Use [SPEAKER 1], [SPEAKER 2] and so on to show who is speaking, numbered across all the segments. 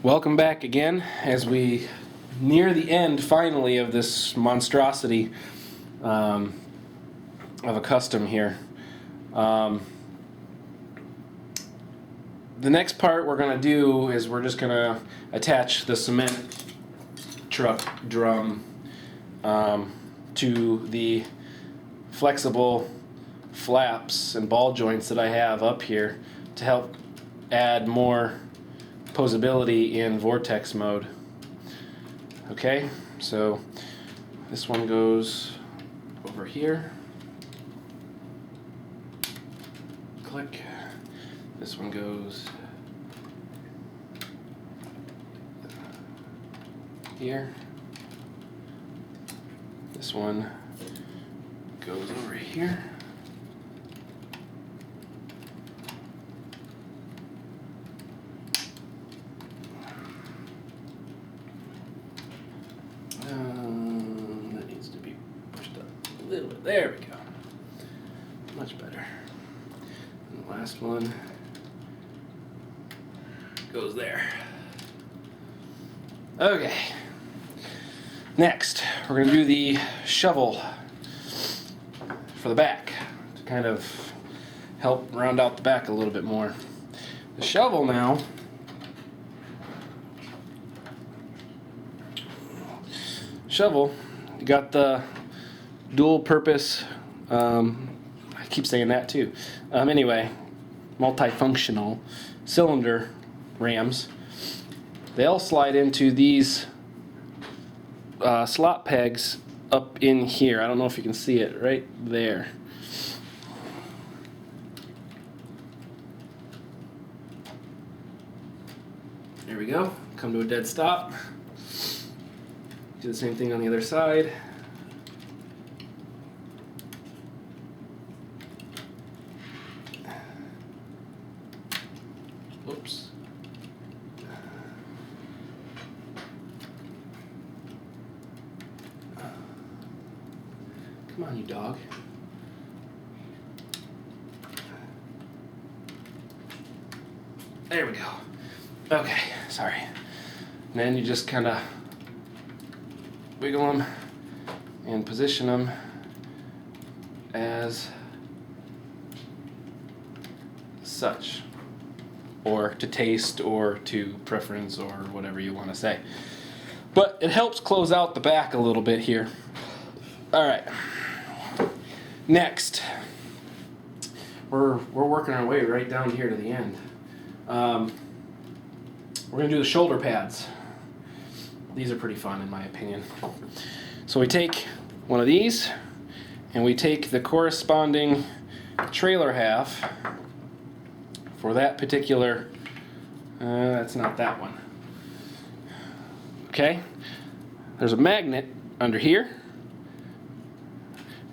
[SPEAKER 1] Welcome back again as we near the end finally of this monstrosity of a custom here. The next part we're going to do is we're just going to attach the cement truck drum to the flexible flaps and ball joints that I have up here to help add more posability in vortex mode. Okay, so this one goes over here. Click. This one goes here. This one goes over here. That needs to be pushed up a little bit. There we go. Much better. And the last one goes there. Okay. Next, we're going to do the shovel for the back to kind of help round out the back a little bit more. The shovel now you got the dual purpose, I keep saying that too, anyway, multifunctional cylinder rams. They all slide into these slot pegs up in here. I don't know if you can see it right there. There we go. Come to a dead stop. Do the same thing on the other side. Oops. Come on, you dog. There we go. Okay, sorry. And then you just kind of wiggle them and position them as such, or to taste, or to preference, or whatever you want to say. But it helps close out the back a little bit here. All right. Next, we're working our way right down here to the end. We're going to do the shoulder pads. These are pretty fun in my opinion. So we take one of these and we take the corresponding trailer half for that particular, that's not that one. Okay, there's a magnet under here,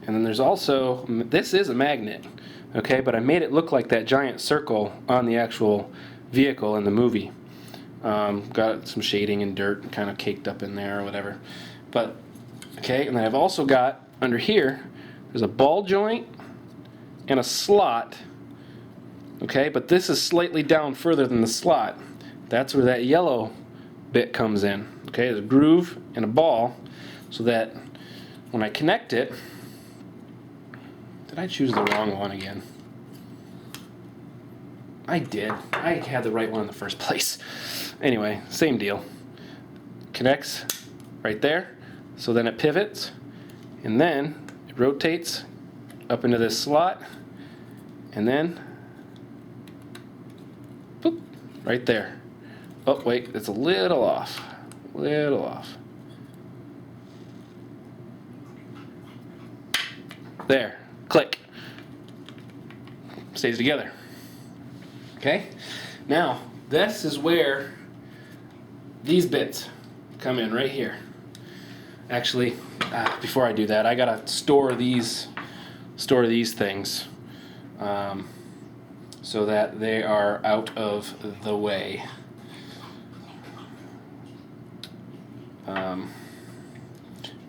[SPEAKER 1] and then there's also, this is a magnet, okay, but I made it look like that giant circle on the actual vehicle in the movie. Got some shading and dirt kind of caked up in there or whatever. But, okay, and then I've also got under here, there's a ball joint and a slot. Okay, but this is slightly down further than the slot. That's where that yellow bit comes in. Okay, there's a groove and a ball so that when I connect it, did I choose the wrong one again? I did. I had the right one in the first place. Anyway, same deal. Connects right there, so then it pivots, and then it rotates up into this slot, and then boop, right there. Oh wait, it's a little off. Little off. There. Click. Stays together. Okay? Now, this is where these bits come in right here. Actually, before I do that, I gotta store these things so that they are out of the way.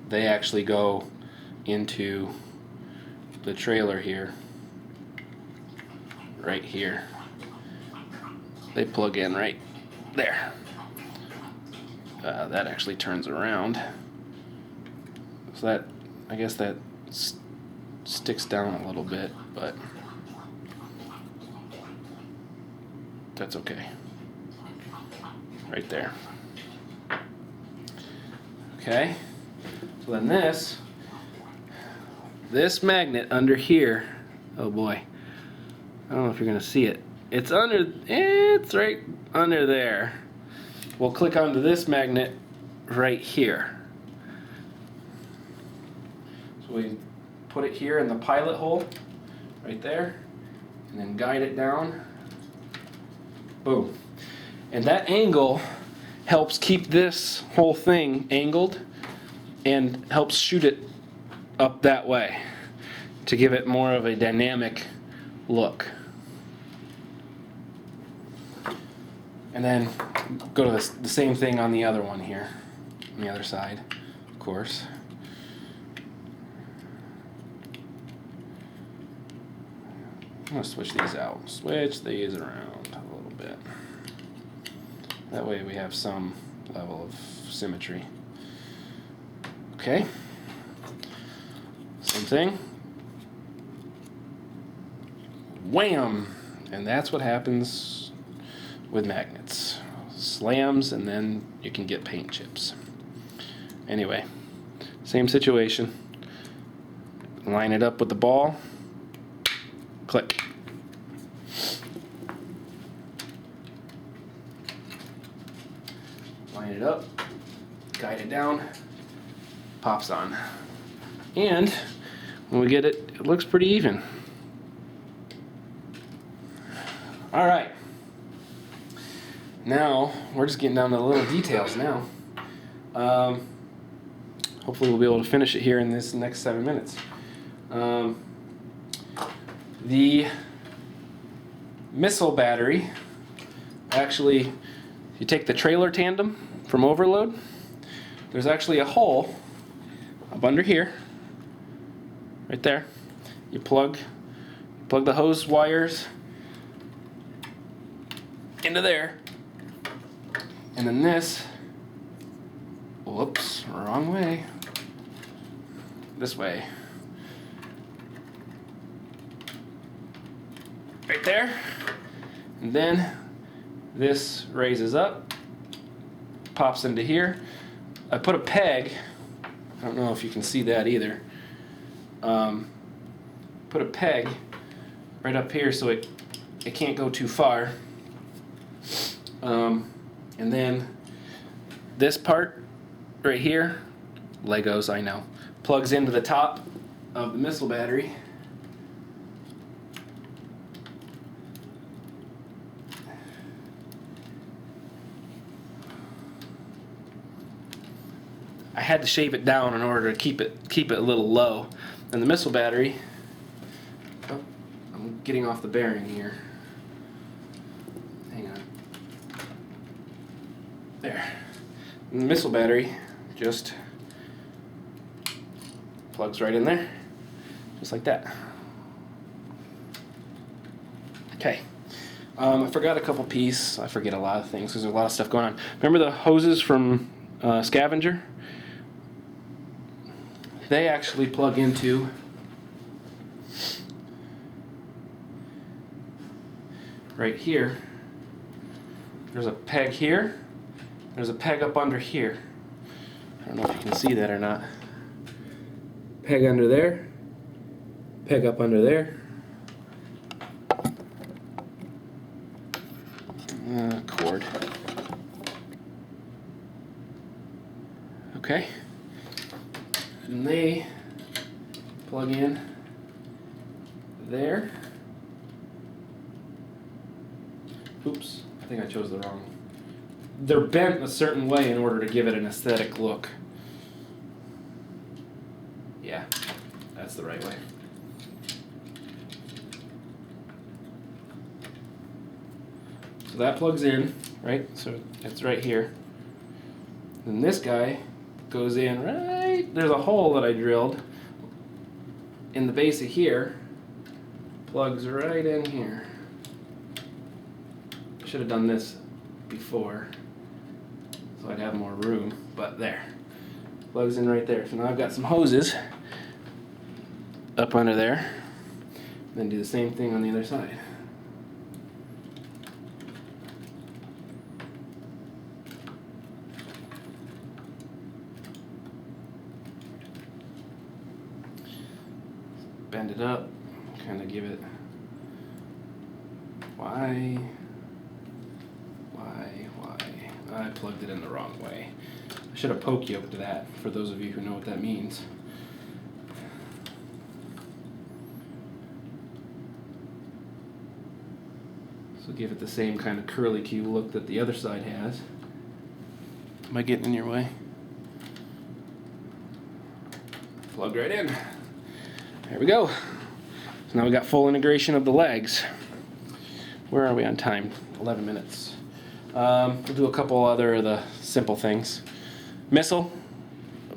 [SPEAKER 1] They actually go into the trailer here, right here. They plug in right there. That actually turns around. So that, I guess that sticks down a little bit, but that's okay. Right there. Okay. So then this magnet under here, oh boy, I don't know if you're gonna see it. It's right under there. We'll click onto this magnet right here. So we put it here in the pilot hole, right there, and then guide it down. Boom. And that angle helps keep this whole thing angled and helps shoot it up that way to give it more of a dynamic look. And then go to the same thing on the other one here, on the other side, of course. I'm going to switch these out. Switch these around a little bit. That way we have some level of symmetry. Okay. Same thing. Wham! And that's what happens with magnets. Slams, and then you can get paint chips. Anyway, same situation. Line it up with the ball. Click. Line it up, guide it down, pops on. And when we get it, it looks pretty even. All right. Now, we're just getting down to the little details now. Hopefully we'll be able to finish it here in this next 7 minutes. The missile battery, actually, you take the trailer tandem from overload, there's actually a hole up under here, right there. You plug the hose wires into there, and then this, whoops, wrong way, this way, right there, and then this raises up, pops into here. I put a peg, I don't know if you can see that either, put a peg right up here so it can't go too far. And then this part right here, Legos, I know, plugs into the top of the missile battery. I had to shave it down in order to keep it a little low. And the missile battery, oh, I'm getting off the bearing here. Hang on. There. And the missile battery just plugs right in there, just like that. Okay. I forgot a couple pieces. I forget a lot of things because there's a lot of stuff going on. Remember the hoses from Scavenger? They actually plug into right here. There's a peg here. There's a peg up under here. I don't know if you can see that or not. Peg under there. Peg up under there. Cord. Okay. And they plug in there. Oops, I think I chose the wrong. They're bent a certain way in order to give it an aesthetic look. Yeah, that's the right way. So that plugs in, right? So it's right here. Then this guy goes in right, there's a hole that I drilled in the base of here, plugs right in here. Should have done this before. so I'd have more room, but there. Plugs in right there. So now I've got some hoses up under there. Then do the same thing on the other side. Bend it up, kind of give it why. I plugged it in the wrong way. I should have poke yoked that for those of you who know what that means. So give it the same kind of curly Q look that the other side has. Am I getting in your way? Plugged right in. There we go. So now we got full integration of the legs. Where are we on time? 11 minutes. We'll do a couple other of the simple things. Missile.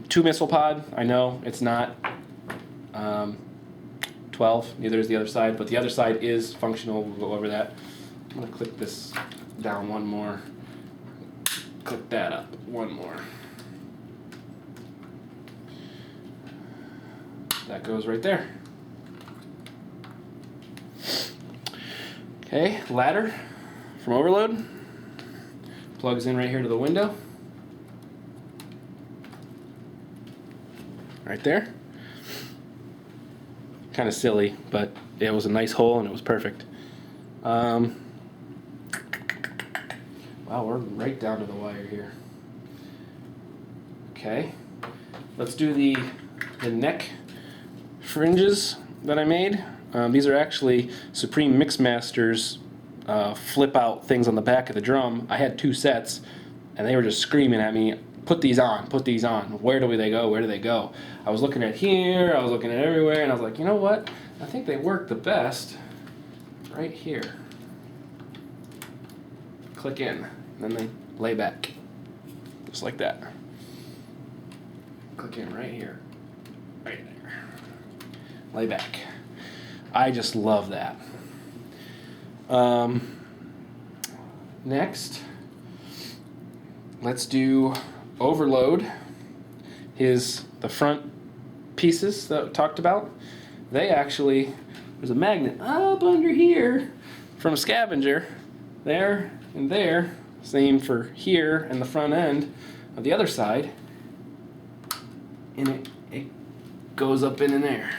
[SPEAKER 1] 2 missile pod. I know it's not 12. Neither is the other side, but the other side is functional. We'll go over that. I'm going to click this down one more. Click that up one more. That goes right there. Okay, ladder from overload. Plugs in right here to the window. Right there. Kind of silly, but it was a nice hole and it was perfect. Wow, we're right down to the wire here. Okay, let's do the neck fringes that I made. These are actually Supreme Mixmasters flip out things on the back of the drum. I had 2 sets and they were just screaming at me, put these on, put these on. Where do they go? Where do they go? I was looking at here, I was looking at everywhere, and I was like, you know what? I think they work the best right here. Click in, and then they lay back. Just like that. Click in right here. Right there. Lay back. I just love that. Next, let's do overload. The front pieces that we talked about, they actually, there's a magnet up under here from a scavenger, there and there, same for here and the front end of the other side, and it goes up in there.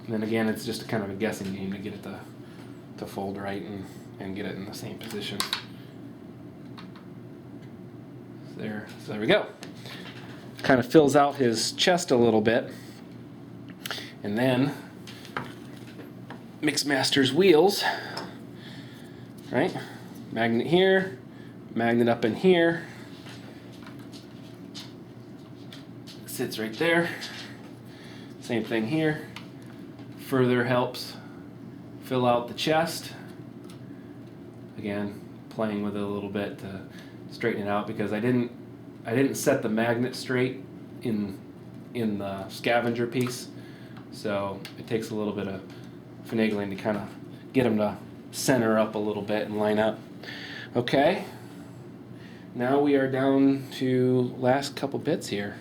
[SPEAKER 1] And then again, it's just kind of a guessing game to get it to fold right and get it in the same position. There, so there we go. Kind of fills out his chest a little bit. And then Mixmaster's wheels, right? Magnet here, magnet up in here. Sits right there. Same thing here. Further helps fill out the chest. Again, playing with it a little bit to straighten it out because I didn't set the magnet straight in the scavenger piece, so it takes a little bit of finagling to kind of get them to center up a little bit and line up. Okay, now we are down to last couple bits here.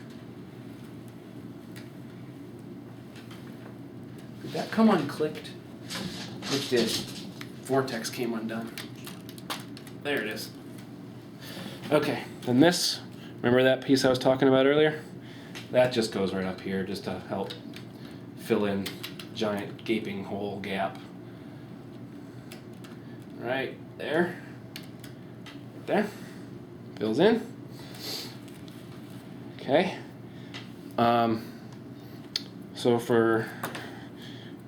[SPEAKER 1] Did that come unclicked? It did. Vortex came undone. There it is. Okay, then this, remember that piece I was talking about earlier? That just goes right up here just to help fill in giant gaping hole gap. Right there. There. Fills in. Okay.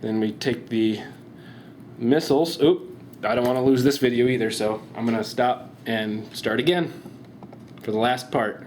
[SPEAKER 1] Then we take the missiles. Oop, I don't want to lose this video either, so I'm going to stop and start again for the last part.